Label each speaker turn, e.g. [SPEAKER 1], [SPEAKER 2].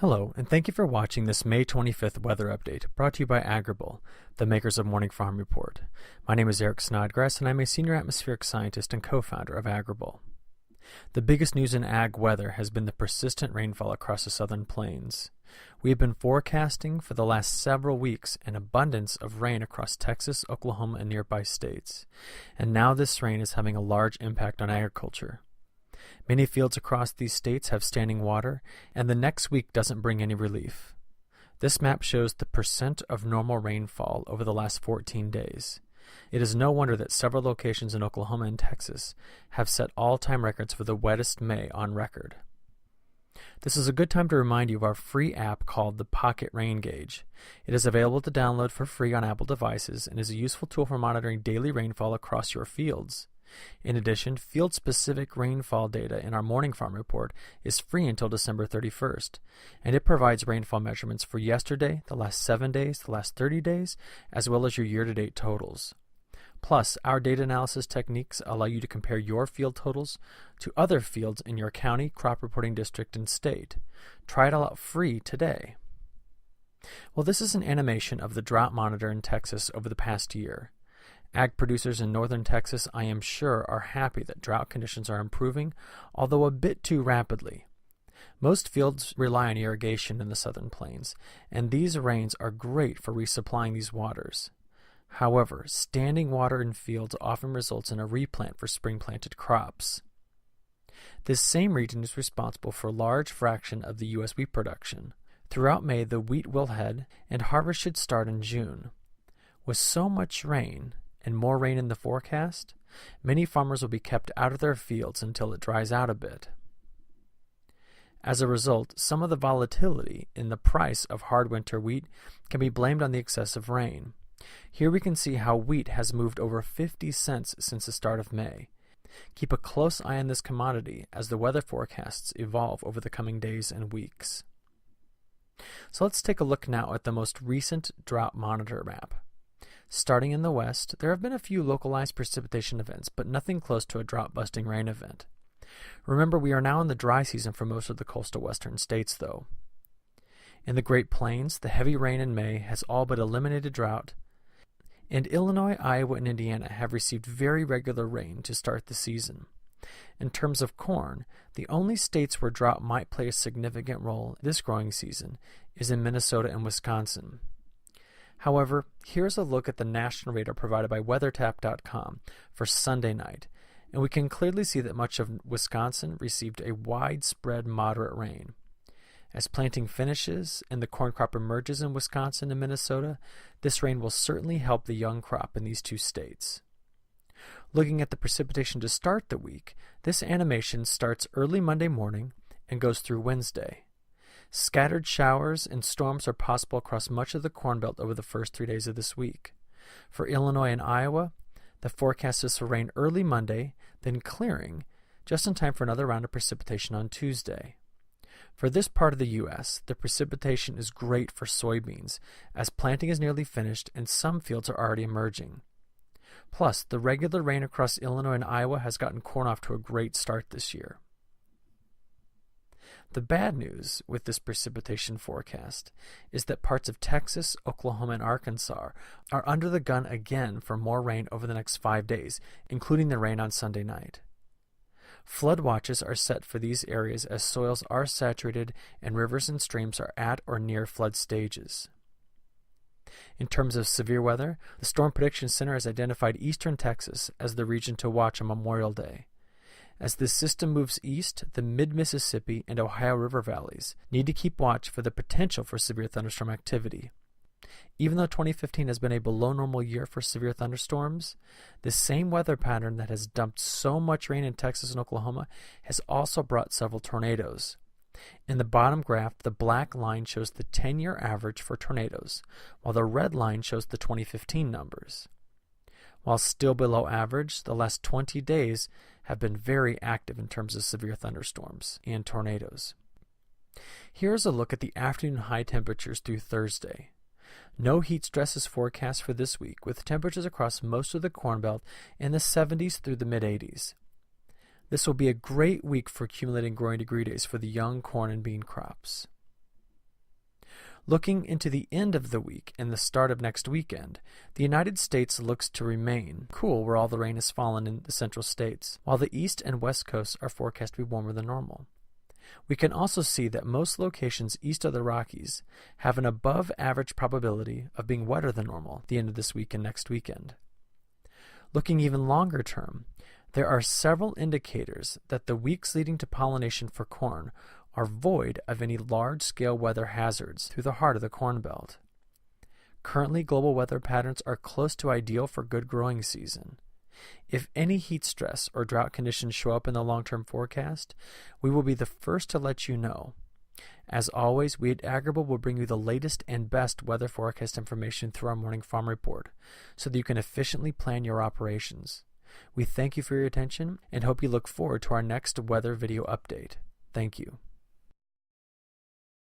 [SPEAKER 1] Hello, and thank you for watching this May 25th weather update brought to you by Agrible, the makers of Morning Farm Report. My name is Eric Snodgrass, and I'm a senior atmospheric scientist and co-founder of Agrible. The biggest news in ag weather has been the persistent rainfall across the southern plains. We have been forecasting for the last several weeks an abundance of rain across Texas, Oklahoma, and nearby states, and now this rain is having a large impact on agriculture. Many fields across these states have standing water, and the next week doesn't bring any relief. This map shows the percent of normal rainfall over the last 14 days. It is no wonder that several locations in Oklahoma and Texas have set all-time records for the wettest May on record. This is a good time to remind you of our free app called the Pocket Rain Gauge. It is available to download for free on Apple devices and is a useful tool for monitoring daily rainfall across your fields. In addition, field-specific rainfall data in our Morning Farm Report is free until December 31st, and it provides rainfall measurements for yesterday, the last 7 days, the last 30 days, as well as your year-to-date totals. Plus, our data analysis techniques allow you to compare your field totals to other fields in your county, crop reporting district, and state. Try it all out free today. Well, this is an animation of the drought monitor in Texas over the past year. Ag producers in northern Texas, I am sure, are happy that drought conditions are improving, although a bit too rapidly. Most fields rely on irrigation in the southern plains, and these rains are great for resupplying these waters. However, standing water in fields often results in a replant for spring-planted crops. This same region is responsible for a large fraction of the U.S. wheat production. Throughout May, the wheat will head, and harvest should start in June. With so much rain, and more rain in the forecast, many farmers will be kept out of their fields until it dries out a bit. As a result, some of the volatility in the price of hard winter wheat can be blamed on the excessive rain. Here we can see how wheat has moved over 50 cents since the start of May. Keep a close eye on this commodity as the weather forecasts evolve over the coming days and weeks. So let's take a look now at the most recent drought monitor map. Starting in the west, there have been a few localized precipitation events, but nothing close to a drought-busting rain event. Remember, we are now in the dry season for most of the coastal western states, though. In the Great Plains, the heavy rain in May has all but eliminated drought, and Illinois, Iowa, and Indiana have received very regular rain to start the season. In terms of corn, the only states where drought might play a significant role this growing season is in Minnesota and Wisconsin. However, here's a look at the national radar provided by WeatherTap.com for Sunday night, and we can clearly see that much of Wisconsin received a widespread moderate rain. As planting finishes and the corn crop emerges in Wisconsin and Minnesota, this rain will certainly help the young crop in these two states. Looking at the precipitation to start the week, this animation starts early Monday morning and goes through Wednesday. Scattered showers and storms are possible across much of the Corn Belt over the first 3 days of this week. For Illinois and Iowa, the forecast is for rain early Monday, then clearing, just in time for another round of precipitation on Tuesday. For this part of the U.S., the precipitation is great for soybeans, as planting is nearly finished and some fields are already emerging. Plus, the regular rain across Illinois and Iowa has gotten corn off to a great start this year. The bad news with this precipitation forecast is that parts of Texas, Oklahoma, and Arkansas are under the gun again for more rain over the next 5 days, including the rain on Sunday night. Flood watches are set for these areas as soils are saturated and rivers and streams are at or near flood stages. In terms of severe weather, the Storm Prediction Center has identified eastern Texas as the region to watch on Memorial Day. As this system moves east, the mid-Mississippi and Ohio River valleys need to keep watch for the potential for severe thunderstorm activity. Even though 2015 has been a below-normal year for severe thunderstorms, this same weather pattern that has dumped so much rain in Texas and Oklahoma has also brought several tornadoes. In the bottom graph, the black line shows the 10-year average for tornadoes, while the red line shows the 2015 numbers. While still below average, the last 20 days have been very active in terms of severe thunderstorms and tornadoes. Here's a look at the afternoon high temperatures through Thursday. No heat stress is forecast for this week, with temperatures across most of the Corn Belt in the 70s through the mid-80s. This will be a great week for accumulating growing degree days for the young corn and bean crops. Looking into the end of the week and the start of next weekend, the United States looks to remain cool where all the rain has fallen in the central states, while the east and west coasts are forecast to be warmer than normal. We can also see that most locations east of the Rockies have an above-average probability of being wetter than normal at the end of this week and next weekend. Looking even longer term, there are several indicators that the weeks leading to pollination for corn are void of any large-scale weather hazards through the heart of the Corn Belt. Currently, global weather patterns are close to ideal for good growing season. If any heat stress or drought conditions show up in the long-term forecast, we will be the first to let you know. As always, we at Agrible will bring you the latest and best weather forecast information through our morning farm report so that you can efficiently plan your operations. We thank you for your attention and hope you look forward to our next weather video update. Thank you.